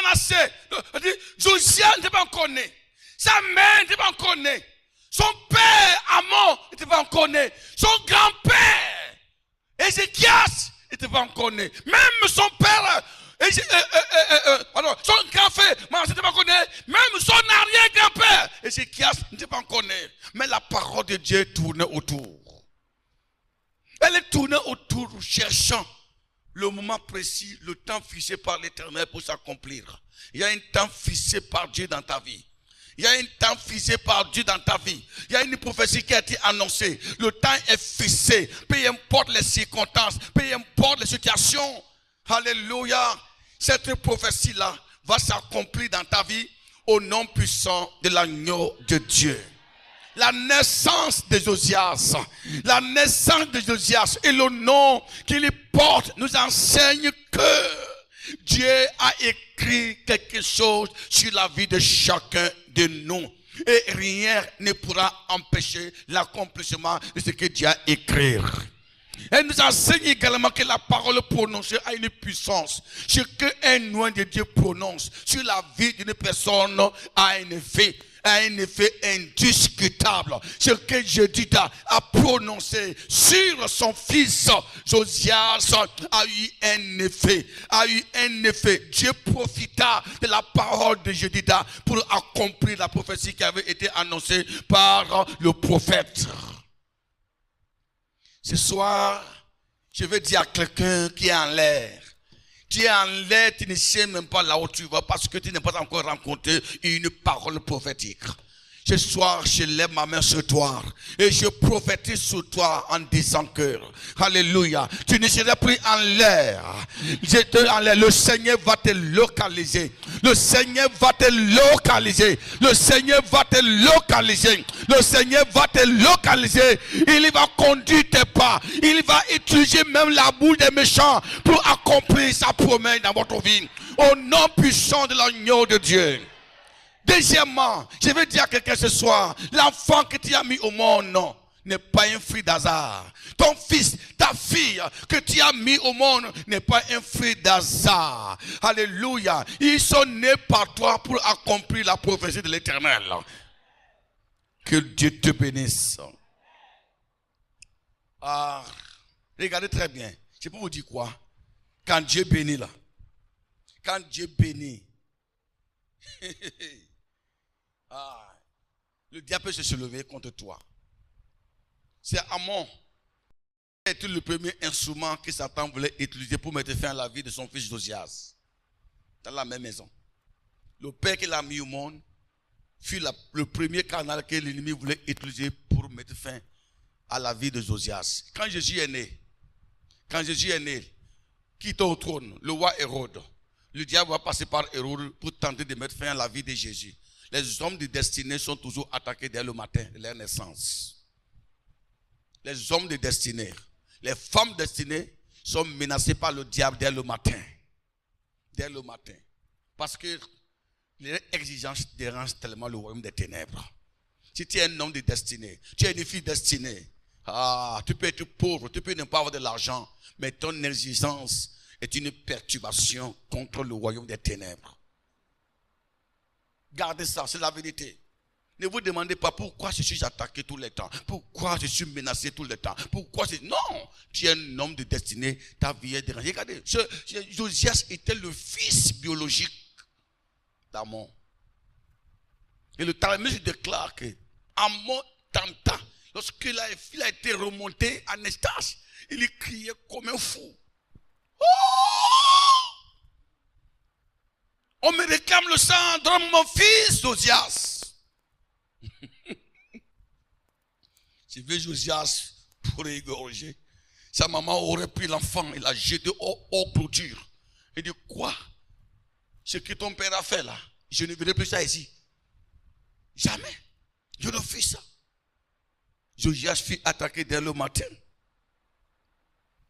Manassé, Josias n'était pas encore né. Sa mère n'était pas encore née. Son père, Amon, n'était pas encore né. Son grand-père, Ézéchias, n'était pas encore né. Même son père, son grand-père, Manassé n'était pas encore né. Même son arrière-grand-père, Ézéchias, n'était pas encore né. Mais la parole de Dieu tournait autour. Elle tournait autour, cherchant le moment précis, le temps fixé par l'Éternel pour s'accomplir. Il y a un temps fixé par Dieu dans ta vie. Il y a un temps fixé par Dieu dans ta vie. Il y a une prophétie qui a été annoncée. Le temps est fixé. Peu importe les circonstances, peu importe les situations. Alléluia. Cette prophétie-là va s'accomplir dans ta vie au nom puissant de l'agneau de Dieu. La naissance de Josias, la naissance de Josias et le nom qu'il porte nous enseigne que Dieu a écrit quelque chose sur la vie de chacun de nous. Et rien ne pourra empêcher l'accomplissement de ce que Dieu a écrit. Elle nous enseigne également que la parole prononcée a une puissance. Ce qu'un nom de Dieu prononce sur la vie d'une personne a un effet indiscutable. Ce que Jédidah a prononcé sur son fils Josias a eu un effet. Dieu profita de la parole de Jédidah pour accomplir la prophétie qui avait été annoncée par le prophète. Ce soir, je vais dire à quelqu'un qui est en l'air. Tu es en l'air, tu ne sais même pas là où tu vas parce que tu n'as pas encore rencontré une parole prophétique. Ce soir, je lève ma main sur toi et je prophétise sur toi en disant que, alléluia, tu ne seras plus en l'air. Le Seigneur va te localiser. Le Seigneur va te localiser. Le Seigneur va te localiser. Le Seigneur va te localiser. Il va conduire tes pas. Il va utiliser même la bouche des méchants pour accomplir sa promesse dans votre vie. Au nom puissant de l'agneau de Dieu. Deuxièmement, je vais dire à quelqu'un ce soir, l'enfant que tu as mis au monde n'est pas un fruit d'hasard. Ton fils, ta fille que tu as mis au monde n'est pas un fruit d'hasard. Alléluia. Ils sont nés par toi pour accomplir la prophétie de l'Éternel. Que Dieu te bénisse. Regardez très bien. Je peux vous dire quoi? Quand Dieu bénit là, quand Dieu bénit, le diable peut se lever contre toi. C'est Amon qui était le premier instrument que Satan voulait utiliser pour mettre fin à la vie de son fils Josias. Dans la même maison. Le père qu'il a mis au monde fut le premier canal que l'ennemi voulait utiliser pour mettre fin à la vie de Josias. Quand Jésus est né, qui était au trône, le roi Hérode, le diable va passer par Hérode pour tenter de mettre fin à la vie de Jésus. Les hommes de destinée sont toujours attaqués dès le matin de leur naissance. Les hommes de destinée, les femmes destinées sont menacées par le diable dès le matin. Dès le matin. Parce que les exigences dérangent tellement le royaume des ténèbres. Si tu es un homme de destinée, tu es une fille destinée, tu peux être pauvre, tu peux ne pas avoir de l'argent, mais ton exigence est une perturbation contre le royaume des ténèbres. Gardez ça, c'est la vérité. Ne vous demandez pas pourquoi je suis attaqué tout le temps, pourquoi je suis menacé tout le temps, Non, tu es un homme de destinée, ta vie est dérangée. Regardez, Josias était le fils biologique d'Amon. Et le Talmud déclare que Amon tenta, lorsqu'il a été remonté en extase, il criait comme un fou. On me réclame le sang de mon fils Josias. J'ai vu Josias pour égorger. Sa maman aurait pris l'enfant et l'a jeté hors clôture. Il dit quoi? Ce que ton père a fait là, je ne verrai plus ça ici. Jamais. Je ne fais ça. Josias fut attaqué dès le matin.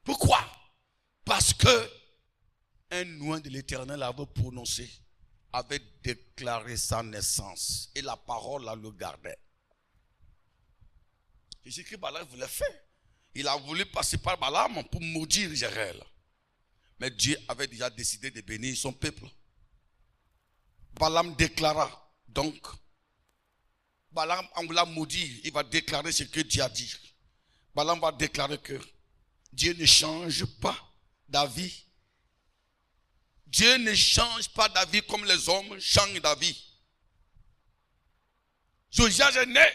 Pourquoi? Parce que un nom de l'Éternel avait prononcé, avait déclaré sa naissance. Et la parole là le gardait. Jésus-Christ Balaam voulait faire. Il a voulu passer par Balaam pour maudire Israël. Mais Dieu avait déjà décidé de bénir son peuple. Balaam déclara donc. Balaam, en voulant maudire, il va déclarer ce que Dieu a dit. Balaam va déclarer que Dieu ne change pas d'avis. Dieu ne change pas d'avis comme les hommes changent d'avis. Josias est né.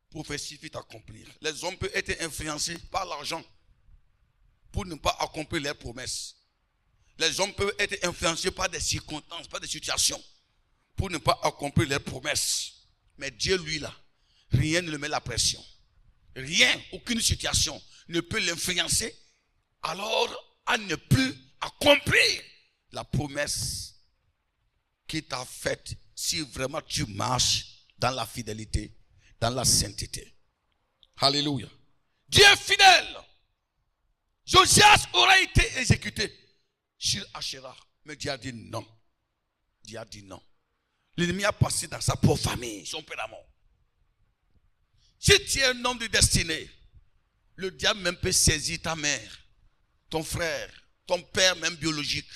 Prophétie vite accomplir. Les hommes peuvent être influencés par l'argent pour ne pas accomplir leurs promesses. Les hommes peuvent être influencés par des circonstances, par des situations pour ne pas accomplir leurs promesses. Mais Dieu, lui, là, rien ne le met la pression. Rien, aucune situation ne peut l'influencer alors à ne plus accomplir la promesse qu'il t'a faite si vraiment tu marches dans la fidélité, dans la sainteté. Alléluia. Dieu est fidèle. Josias aurait été exécuté sur Asherah. Mais Dieu a dit non. Dieu a dit non. L'ennemi a passé dans sa propre famille, son père à mort. Si tu es un homme de destinée, le diable même peut saisir ta mère, ton frère, ton père même biologique,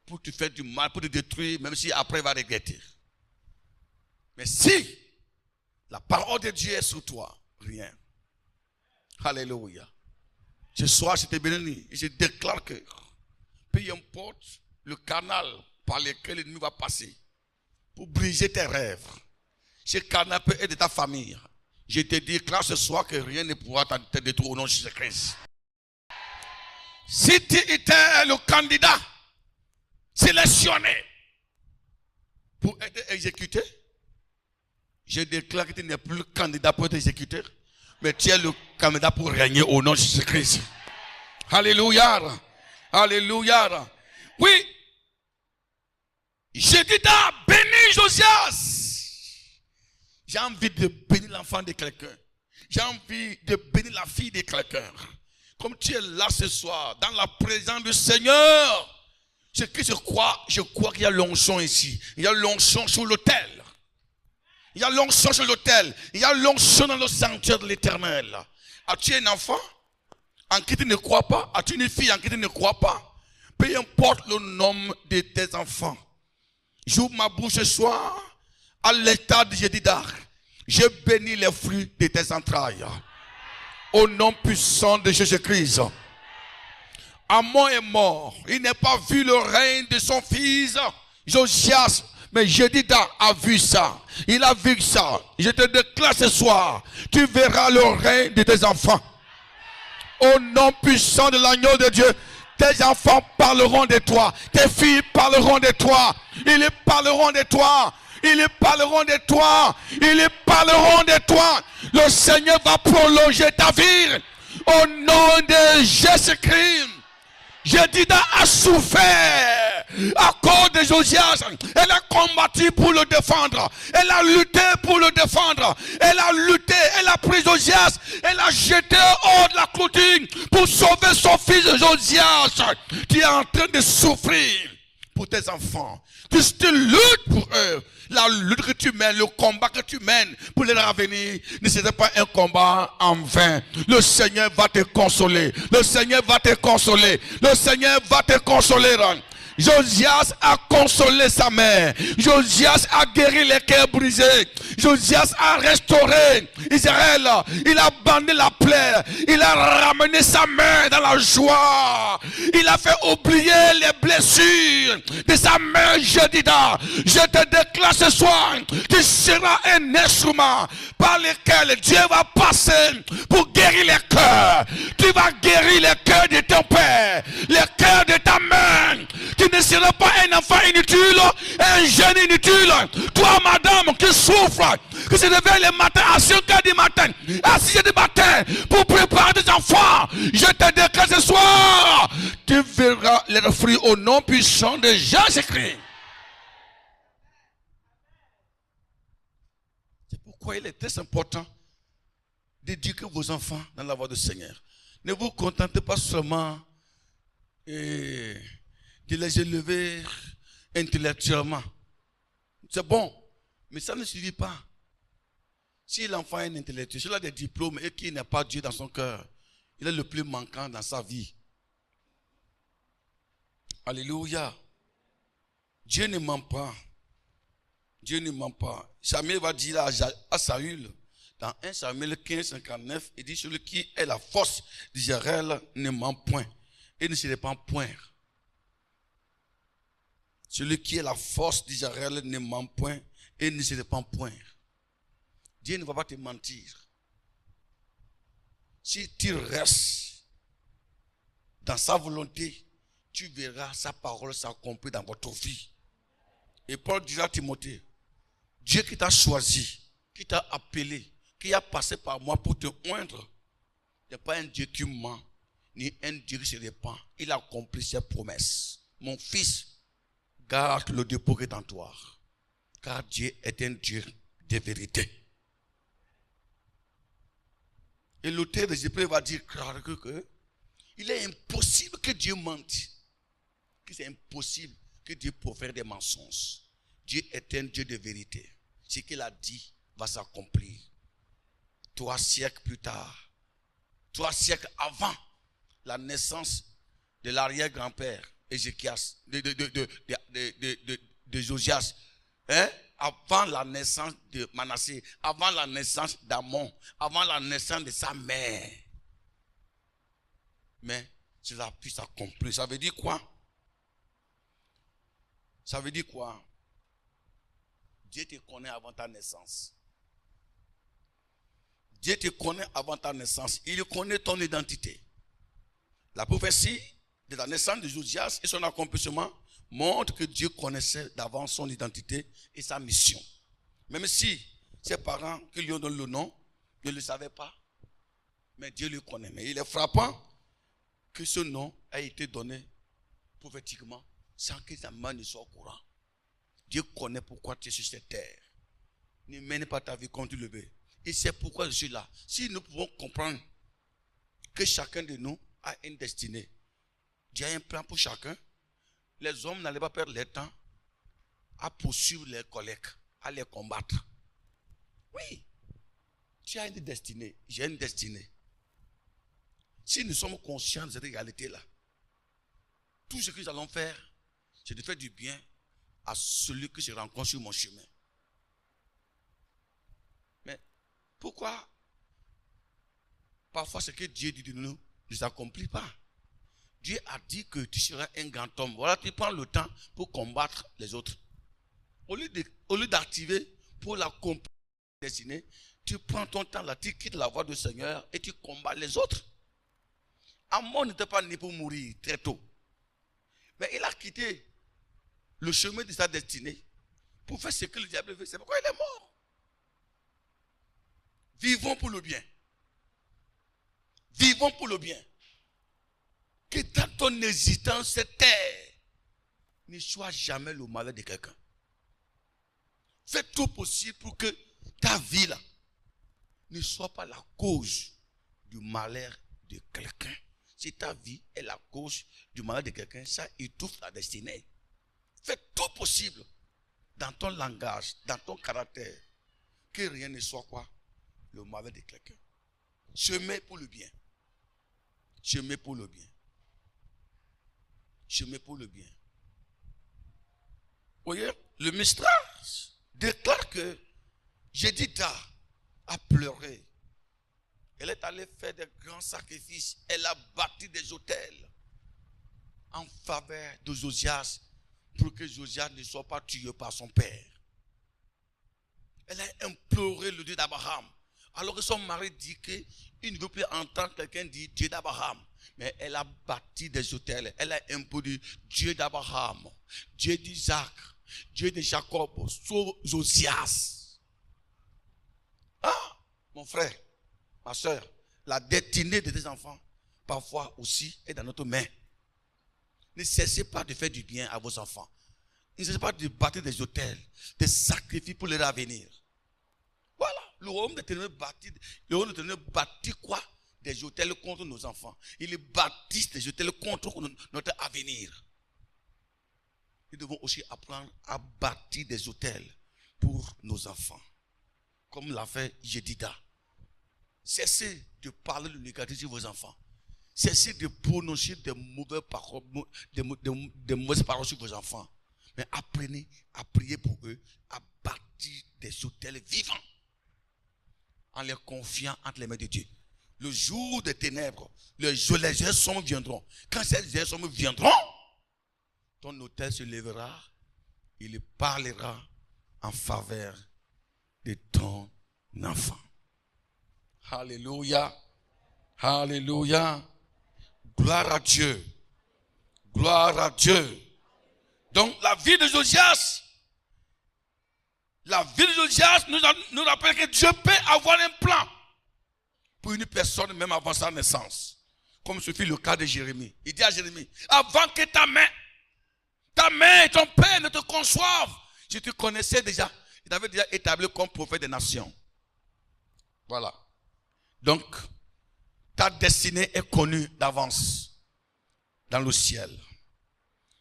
pour te faire du mal, pour te détruire, même si après il va regretter. Mais si la parole de Dieu est sur toi, rien. Alléluia. Ce soir, je te bénis et je déclare que peu importe le canal par lequel l'ennemi va passer pour briser tes rêves, ce canal peut être de ta famille. Je te déclare ce soir que rien ne pourra te détruire au nom de Jésus-Christ. Si tu étais le candidat sélectionné pour être exécuté, je déclare que tu n'es plus le candidat pour être exécuté, mais tu es le candidat pour régner au nom de Jésus-Christ. Alléluia. Alléluia. Oui. Jédida bénit Josias. J'ai envie de bénir l'enfant de quelqu'un. J'ai envie de bénir la fille de quelqu'un. Comme tu es là ce soir, dans la présence du Seigneur, ce que je crois qu'il y a l'onction ici. Il y a l'onction sur l'autel. Il y a l'onction sur l'autel. Il y a l'onction dans le sanctuaire de l'Éternel. As-tu un enfant en qui tu ne crois pas? As-tu une fille en qui tu ne crois pas? Peu importe le nom de tes enfants. J'ouvre ma bouche ce soir à l'état de Jédida. Je bénis les fruits de tes entrailles. Au nom puissant de Jésus-Christ. Amon est mort. Il n'a pas vu le règne de son fils Josias. Mais Jédida a vu ça. Il a vu ça. Je te déclare ce soir. Tu verras le règne de tes enfants. Au nom puissant de l'agneau de Dieu. Tes enfants parleront de toi. Tes filles parleront de toi. Ils parleront de toi. Ils parleront de toi. Ils parleront de toi. Le Seigneur va prolonger ta vie. Au nom de Jésus-Christ. Jédida a souffert à cause de Josias. Elle a combattu pour le défendre. Elle a lutté pour le défendre. Elle a lutté. Elle a pris Josias. Elle a jeté hors de la clôture pour sauver son fils Josias. Tu es en train de souffrir pour tes enfants. Tu luttes pour eux. La lutte que tu mènes, le combat que tu mènes pour les ravenir, ne serait pas un combat en vain. Le Seigneur va te consoler. Le Seigneur va te consoler. Le Seigneur va te consoler. Josias a consolé sa mère. Josias a guéri les cœurs brisés. Josias a restauré Israël. Il a bandé la plaie. Il a ramené sa mère dans la joie. Il a fait oublier les blessures de sa mère Jédida. Je te déclare ce soir, tu seras un instrument par lequel Dieu va passer pour guérir les cœurs. Tu vas guérir les cœurs de ton père, les cœurs de ta mère. Tu ne seras pas un enfant inutile, un jeune inutile. Toi, madame, qui souffre, qui se réveille le matin à 5 h du matin, à 6 h du matin, pour préparer des enfants, je te déclare ce soir, tu verras les fruits au nom puissant de Jésus-Christ. C'est pourquoi il est très important d'éduquer vos enfants dans la voie du Seigneur. Ne vous contentez pas seulement de les élever intellectuellement. C'est bon, mais ça ne suffit pas. Si l'enfant est un intellectuel, s'il a des diplômes et qu'il n'a pas Dieu dans son cœur, il est le plus manquant dans sa vie. Alléluia. Dieu ne ment pas. Dieu ne ment pas. Samuel va dire à Saül, dans 1 Samuel 15, 59, il dit, celui qui est la force d'Israël ne ment point et ne se répand point. Celui qui est la force d'Israël ne ment point et ne se répand point. Dieu ne va pas te mentir. Si tu restes dans sa volonté, tu verras sa parole s'accomplir dans votre vie. Et Paul dira à Timothée, Dieu qui t'a choisi, qui t'a appelé, qui a passé par moi pour te oindre, n'est pas un Dieu qui ment, ni un Dieu qui se répand. Il a accompli ses promesses. Mon fils, garde le dépôt qui est en toi, car Dieu est un Dieu de vérité. Et l'auteur des Hébreux va dire que il est impossible que Dieu mente. Que c'est impossible que Dieu profère des mensonges. Dieu est un Dieu de vérité. Ce qu'il a dit va s'accomplir. 3 siècles plus tard, 3 siècles avant la naissance de l'arrière-grand-père Ézéchias, de Josias, hein? Avant la naissance de Manassé, avant la naissance d'Amon, avant la naissance de sa mère. Mais cela puisse s'accomplir. Ça veut dire quoi? Ça veut dire quoi? Dieu te connaît avant ta naissance. Dieu te connaît avant ta naissance. Il connaît ton identité. La prophétie de la naissance de Josias et son accomplissement montre que Dieu connaissait d'avance son identité et sa mission. Même si ses parents qui lui ont donné le nom ne le savaient pas, mais Dieu le connaît. Mais il est frappant que ce nom a été donné prophétiquement sans que sa main ne soit au courant. Dieu connaît pourquoi tu es sur cette terre. Ne mène pas ta vie comme tu le veux. Et c'est pourquoi je suis là. Si nous pouvons comprendre que chacun de nous a une destinée, Dieu a un plan pour chacun, les hommes n'allaient pas perdre leur temps à poursuivre les collègues, à les combattre. Oui, tu as une destinée, j'ai une destinée. Si nous sommes conscients de cette réalité-là, tout ce que nous allons faire, c'est de faire du bien à celui qui se rencontre sur mon chemin. Mais pourquoi parfois ce que Dieu dit de nous ne s'accomplit pas? Dieu a dit que tu seras un grand homme. Voilà, tu prends le temps pour combattre les autres. Au lieu d'activer pour l'accomplir destinée, tu prends ton temps là, tu quittes la voie du Seigneur et tu combats les autres. Amon n'était pas né pour mourir très tôt. Mais il a quitté le chemin de sa destinée pour faire ce que le diable veut. C'est pourquoi il est mort. Vivons pour le bien. Vivons pour le bien. Que dans ton existence, cette terre ne soit jamais le malheur de quelqu'un. Fais tout possible pour que ta vie là ne soit pas la cause du malheur de quelqu'un. Si ta vie est la cause du malheur de quelqu'un, ça étouffe la destinée. Fais tout possible dans ton langage, dans ton caractère, que rien ne soit quoi? Le malheur de quelqu'un. Semez pour le bien. Semez pour le bien. Semez pour le bien. Vous voyez, le Mistral déclare que Jédida a pleuré. Elle est allée faire des grands sacrifices. Elle a bâti des autels en faveur de Josias pour que Josias ne soit pas tué par son père. Elle a imploré le Dieu d'Abraham. Alors que son mari dit qu'il ne veut plus entendre quelqu'un dire Dieu d'Abraham. Mais elle a bâti des autels. Elle a imploré Dieu d'Abraham, Dieu d'Isaac, Dieu de Jacob, sauve Josias. Ah, mon frère, ma soeur, la destinée de tes enfants, parfois aussi, est dans notre main. Ne cessez pas de faire du bien à vos enfants. Ne cessez pas de bâtir des autels, des sacrifices pour leur avenir. Voilà, le royaume de ténèbres bâtit quoi? Des autels contre nos enfants. Ils bâtissent des autels contre notre avenir. Nous devons aussi apprendre à bâtir des autels pour nos enfants. Comme l'a fait Jédida. Cessez de parler le négatif sur vos enfants. Cessez de prononcer des mauvaises paroles sur vos enfants. Mais apprenez à prier pour eux, à bâtir des autels vivants, en les confiant entre les mains de Dieu. Le jour des ténèbres, les heures sombres viendront. Quand ces heures sombres viendront, ton autel se lèvera, il parlera en faveur de ton enfant. Alléluia. Alléluia. Gloire à Dieu. Gloire à Dieu. Donc la vie de Josias, nous rappelle que Dieu peut avoir un plan pour une personne même avant sa naissance. Comme ce fut le cas de Jérémie. Il dit à Jérémie, avant que ta mère et ton père ne te conçoivent, je te connaissais déjà. Il t'avait déjà établi comme prophète des nations. Voilà. Donc, ta destinée est connue d'avance dans le ciel.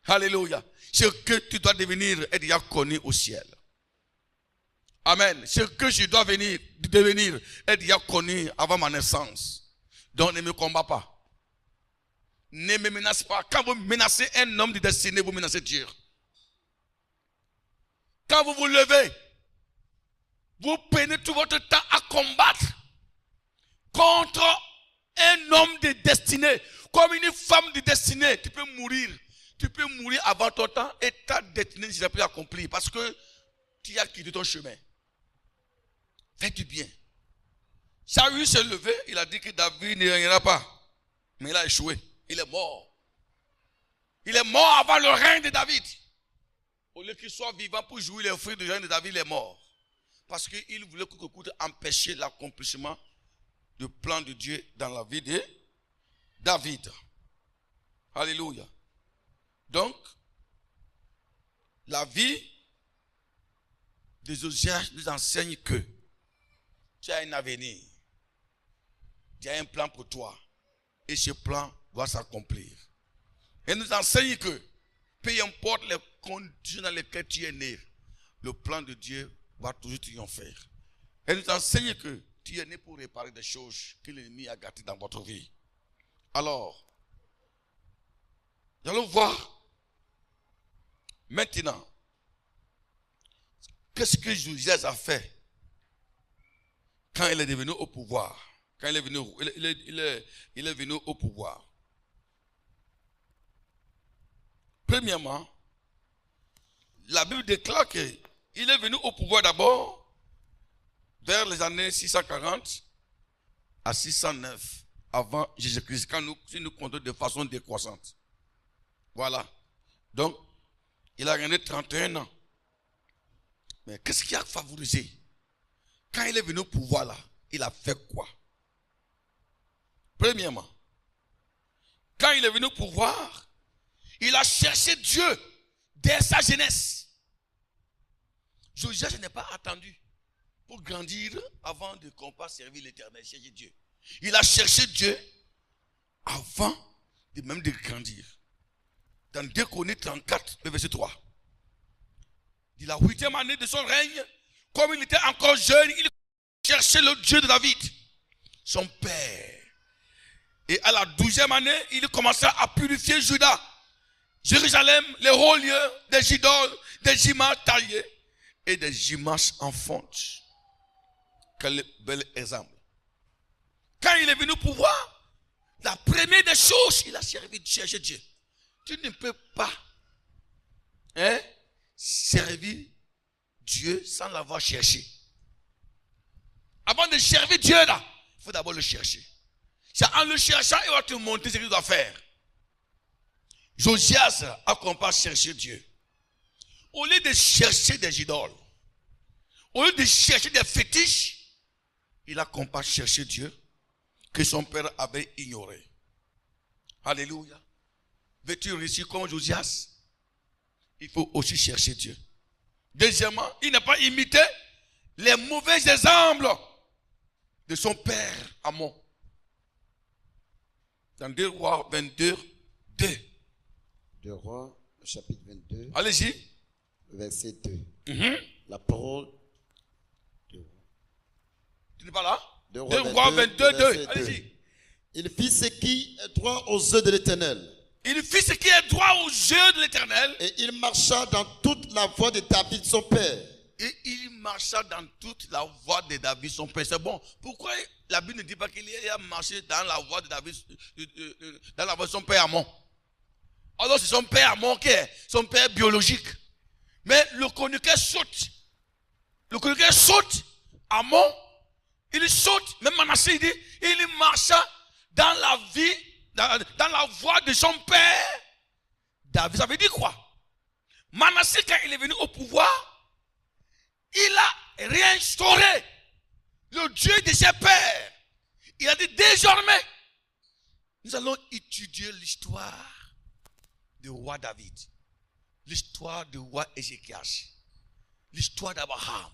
Alléluia. Ce que tu dois devenir est déjà connu au ciel. Amen. Ce que je dois devenir est déjà connu avant ma naissance. Donc ne me combat pas. Ne me menace pas. Quand vous menacez un homme de destinée, vous menacez Dieu. Quand vous vous levez, vous prenez tout votre temps à combattre contre un homme de destinée. Comme une femme de destinée, tu peux mourir. Tu peux mourir avant ton temps et ta destinée ne sera plus accomplie parce que tu as quitté ton chemin. Fais du bien. Saül s'est levé, il a dit que David ne régnera pas. Mais il a échoué. Il est mort. Il est mort avant le règne de David. Au lieu qu'il soit vivant pour jouir les fruits du règne de David, il est mort. Parce qu'il voulait coûte que coûte empêcher l'accomplissement du plan de Dieu dans la vie de David. Alléluia. Donc, la vie de Josias nous enseigne que tu as un avenir. Tu as un plan pour toi. Et ce plan doit s'accomplir. Et nous enseigne que, peu importe les conditions dans lesquelles tu es né, le plan de Dieu va toujours triompher. Et nous enseigne que tu es né pour réparer des choses que l'ennemi a gâtées dans votre vie. Alors, nous allons voir maintenant, qu'est-ce que Josias a fait quand il est devenu au pouvoir? Quand il est venu au pouvoir. Premièrement, la Bible déclare qu'il est venu au pouvoir d'abord vers les années 640 à 609 avant Jésus-Christ, si nous comptons de façon décroissante. Voilà. Donc, il a gagné 31 ans. Mais qu'est-ce qui a favorisé? Quand il est venu au pouvoir là, il a fait quoi? Premièrement, quand il est venu au pouvoir, il a cherché Dieu dès sa jeunesse. Josias n'est pas attendu pour grandir avant de qu'on puisse servir l'Éternel, chercher Dieu. Il a cherché Dieu avant de même de grandir. Dans 2 Chroniques 34, le verset 3. De la 8e année de son règne, comme il était encore jeune, il cherchait le Dieu de David, son père. Et à la 12e année, il commença à purifier Juda, Jérusalem, les hauts lieux, des idoles, des images taillées et des images en fonte. Quel bel exemple. Quand il est venu au pouvoir, la première des choses, il a servi de chercher Dieu. Tu ne peux pas servir Dieu sans l'avoir cherché. Avant de servir Dieu là, il faut d'abord le chercher. C'est en le cherchant, il va te montrer ce qu'il doit faire. Josias a commencé à chercher Dieu. Au lieu de chercher des idoles, au lieu de chercher des fétiches, il a commencé à chercher Dieu que son père avait ignoré. Alléluia. Veux-tu réussir comme Josias? Il faut aussi chercher Dieu. Deuxièmement, il n'a pas imité les mauvais exemples de son père Amon. Dans 2 Rois 22, 2. 2 Rois, chapitre 22. Allez-y. Verset 2. La parole de Roi. Tu n'es pas là? 2 Rois 22, 2. Allez-y. Il fit ce qui est droit aux yeux de l'Éternel. Il Il fit ce qui est droit aux yeux de l'Éternel. Et il marcha dans toute la voie de David son père. Et il marcha dans toute la voie de David son père. C'est bon. Pourquoi la Bible ne dit pas qu'il a marché dans la voie de David, dans la voie de son père Amon? Alors c'est son père Amon qui est son père biologique. Mais le chroniqueur saute. Le chroniqueur saute. Amon, il saute. Même Manassé, il dit, il marcha dans la vie, dans la voie de son père David. Ça veut dire quoi? Manassé, quand il est venu au pouvoir, il a réinstauré le Dieu de ses pères. Il a dit, désormais, nous allons étudier l'histoire du roi David, l'histoire du roi Ézéchias, l'histoire d'Abraham.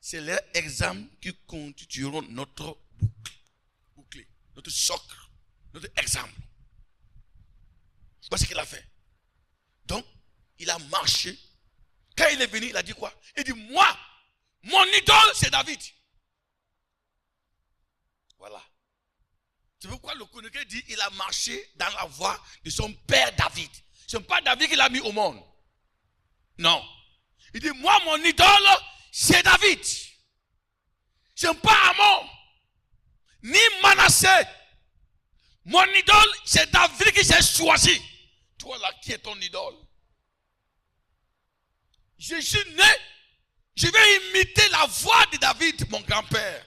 C'est leur exemple qui constitueront notre boucle, notre socle, notre exemple. Voici ce qu'il a fait. Donc, il a marché. Quand il est venu, il a dit quoi? Il dit, moi, mon idole, c'est David. Voilà. C'est pourquoi le chroniqueur dit, il a marché dans la voie de son père David. Ce n'est pas David qui l'a mis au monde. Non. Il dit, moi, mon idole, c'est David. Ce n'est pas Amon, ni Manassé. Mon idole, c'est David qui s'est choisi. Toi là, qui est ton idole? Je suis né, je vais imiter la voix de David, mon grand-père.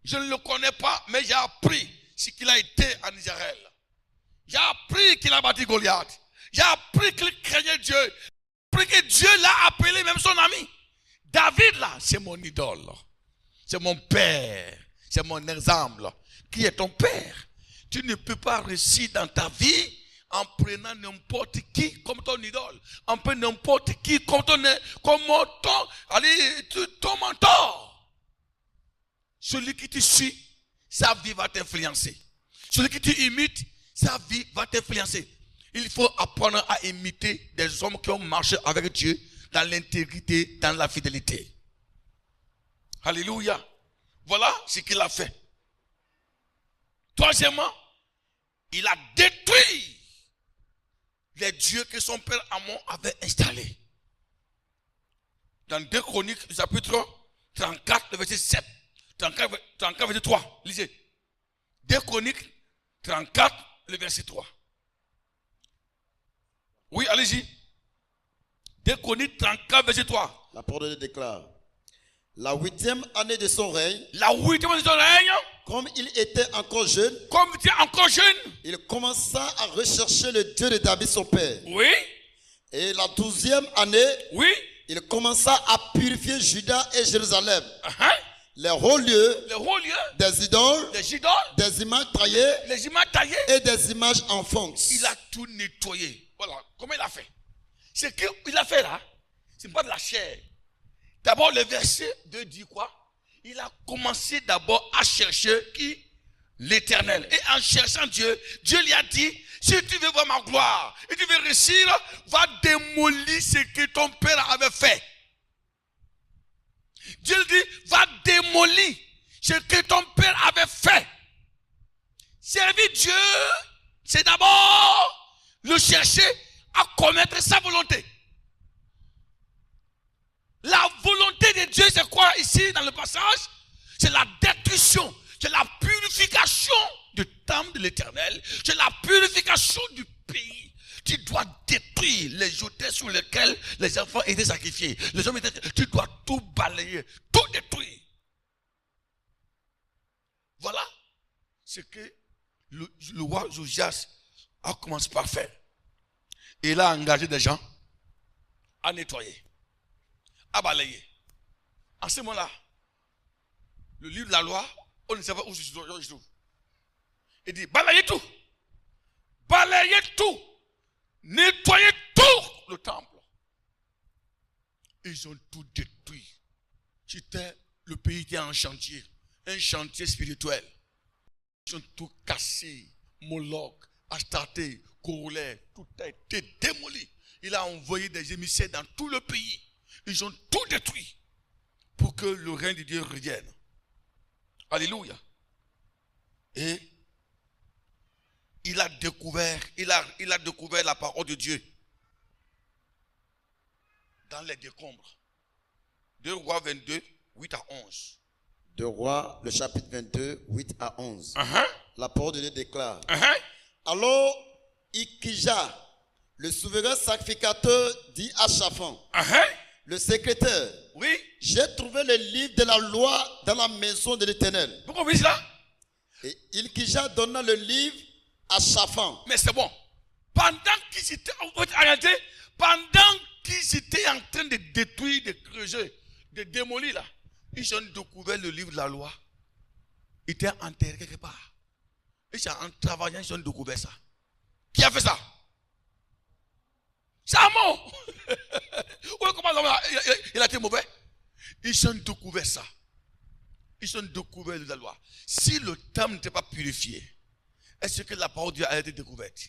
Je ne le connais pas, mais j'ai appris ce qu'il a été en Israël. J'ai appris qu'il a battu Goliath. J'ai appris qu'il craignait Dieu. J'ai appris que Dieu l'a appelé, même son ami. David là, c'est mon idole. C'est mon père. C'est mon exemple. Qui est ton père? Tu ne peux pas réussir dans ta vie en prenant n'importe qui comme ton idole, en prenant n'importe qui comme ton mentor. Celui qui te suit, sa vie va t'influencer. Celui qui te imite, sa vie va t'influencer. Il faut apprendre à imiter des hommes qui ont marché avec Dieu dans l'intégrité, dans la fidélité. Alléluia. Voilà ce qu'il a fait. Troisièmement, il a détruit les dieux que son père Amon avait installés. Dans 2 Chroniques, chapitre 34, le verset 7, 34, verset 3. Lisez. 2 Chroniques 34, le verset 3. Oui, allez-y. 2 Chroniques 34, verset 3. La parole de Dieu déclare. La 8e année de son règne. La 8e année de son règne. Comme il était encore jeune. Comme il était encore jeune. Il commença à rechercher le Dieu de David son père. Oui. Et la 12e année. Oui. Il commença à purifier Juda et Jérusalem. Les hauts lieux. Des idoles. Des images taillées. Les images taillées. Et des images en fonce. Il a tout nettoyé. Voilà. Comment il a fait? Ce qu'il a fait là, ce n'est pas de la chair. D'abord, le verset 2 dit quoi? Il a commencé d'abord à chercher qui? L'Éternel. Et en cherchant Dieu, Dieu lui a dit, si tu veux voir ma gloire et tu veux réussir, va démolir ce que ton père avait fait. Dieu lui dit, va démolir ce que ton père avait fait. Servir Dieu, c'est d'abord le chercher à commettre sa volonté. La volonté de Dieu, c'est quoi ici dans le passage? C'est la destruction, c'est la purification du temple de l'Éternel, c'est la purification du pays. Tu dois détruire les autels sur lesquels les enfants étaient sacrifiés. Les hommes étaient, tu dois tout balayer, tout détruire. Voilà ce que le roi Josias a commencé par faire. Et il a engagé des gens à nettoyer, à balayer. En ce moment-là, le livre de la loi, on ne sait pas où se trouve. Il dit, balayez tout, nettoyez tout le temple. Ils ont tout détruit. Le pays était en chantier, un chantier spirituel. Ils ont tout cassé, Moloch, Astarté, Corolais, tout a été démoli. Il a envoyé des émissaires dans tout le pays. Ils ont tout détruit pour que le règne de Dieu revienne. Alléluia. Et il a découvert la parole de Dieu dans les décombres. 2 Rois 22, 8 à 11. 2 Rois, le chapitre 22, 8 à 11. La parole de Dieu déclare. Alors, Ikija, le souverain sacrificateur, dit à Shaphan, le secrétaire, oui, j'ai trouvé le livre de la loi dans la maison de l'Éternel. Vous comprenez cela? Et Ikija donna le livre à Shaphan. Mais c'est bon. Pendant qu'ils étaient en train de détruire, de creuser, de démolir là, ils ont découvert le livre de la loi. Il était enterré quelque part. Et en travaillant, ils ont découvert ça. Qui a fait ça? C'est Amon. Oui, comment il a été mauvais? Ils ont découvert ça. Ils ont découvert la loi. Si le temps n'était pas purifié, est-ce que la parole de Dieu a été découverte?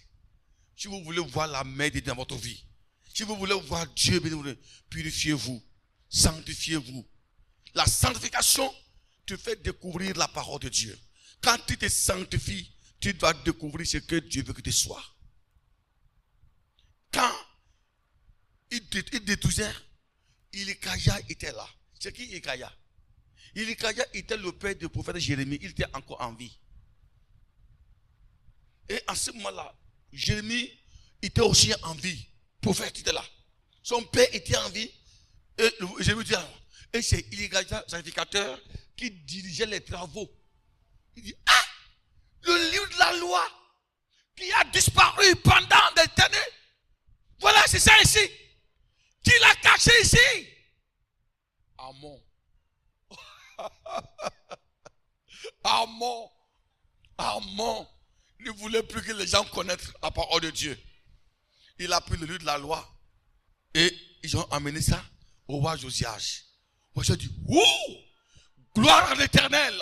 Si vous voulez voir la main de Dieu dans votre vie, si vous voulez voir Dieu, purifiez-vous, sanctifiez-vous. La sanctification te fait découvrir la parole de Dieu. Quand tu te sanctifies, tu dois découvrir ce que Dieu veut que tu sois. Quand il détruisait, Ilikaïa était là. C'est qui Ilikaïa? Ilikaïa était le père du prophète Jérémie. Il était encore en vie. Et en ce moment-là, Jérémie était aussi en vie. Le prophète était là. Son père était en vie. Et Jérémie dit, et c'est Ilikaïa, sacrificateur, qui dirigeait les travaux. Il dit, le livre de la loi qui a disparu pendant des années. Voilà, c'est ça ici. Qui l'a caché ici? Amon. Amon ne voulait plus que les gens connaissent la parole de Dieu. Il a pris le livre de la loi et ils ont amené ça au roi Josias. Moi j'ai dit, gloire à l'Éternel.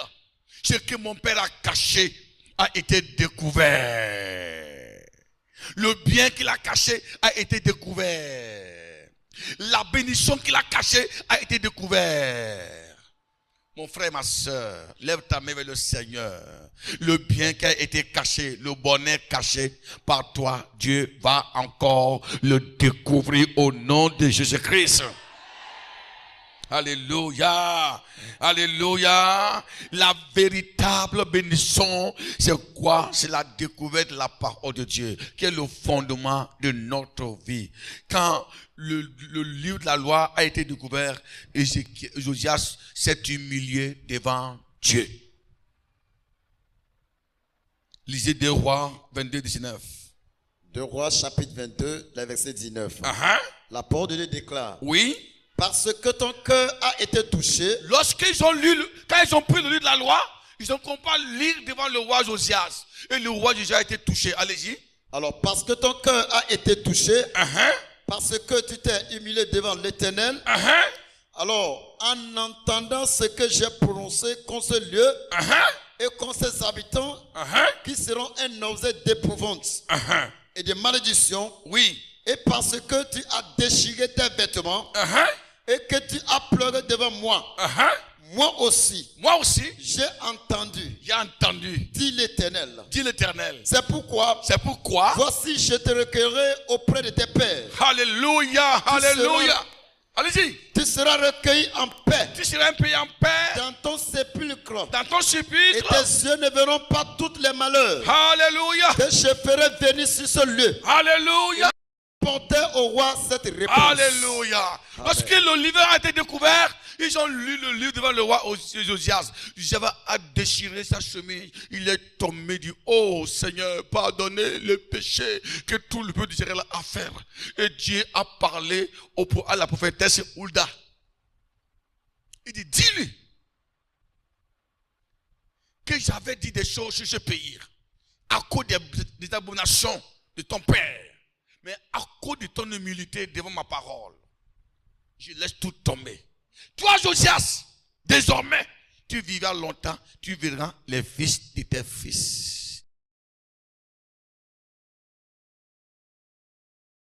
Ce que mon père a caché a été découvert. Le bien qu'il a caché a été découvert. La bénédiction qu'il a cachée a été découverte. Mon frère, ma soeur, lève ta main vers le Seigneur. Le bien qui a été caché, le bonheur caché par toi, Dieu va encore le découvrir au nom de Jésus-Christ. Alléluia. Alléluia. La véritable bénédiction, c'est quoi? C'est la découverte de la parole de Dieu, qui est le fondement de notre vie. Quand le livre de la loi a été découvert, Josias s'est humilié devant Dieu. Lisez 2 Rois 22, 19. 2 Rois chapitre 22, le verset 19. La parole de Dieu déclare. Oui. Parce que ton cœur a été touché. Lorsqu'ils ont lu, quand ils ont pris le livre de la loi, ils ont commencé à lire devant le roi Josias. Et le roi Josias a été touché. Allez-y. Alors, parce que ton cœur a été touché, parce que tu t'es humilié devant l'Éternel, alors, en entendant ce que j'ai prononcé contre ce lieu et contre ses habitants, qui seront un objet d'épouvante et de malédiction, oui. Et parce que tu as déchiré tes vêtements et que tu as pleuré devant moi, moi aussi, j'ai entendu, dit l'Éternel. C'est pourquoi, voici, je te recueillerai auprès de tes pères. Alléluia, alléluia. Allez-y. Tu seras recueilli en paix. Tu seras recueilli en paix. Dans ton sépulcre. Dans ton sépulcre. Et tes yeux ne verront pas tous les malheurs. Alléluia. Que je ferai venir sur ce lieu. Alléluia. Porter au roi cette réponse. Alléluia. Lorsque le livre a été découvert, ils ont lu le livre devant le roi Josias. Josias a déchiré sa chemise. Il est tombé du oh Seigneur, pardonnez le péché que tout le peuple d'Israël a fait. Et Dieu a parlé à la prophétesse Hulda. Il dit, dis-lui que j'avais dit des choses sur ce pays à cause des abominations de ton père. Mais à cause de ton humilité devant ma parole, je laisse tout tomber. Toi, Josias, désormais, tu vivras longtemps, tu verras les fils de tes fils.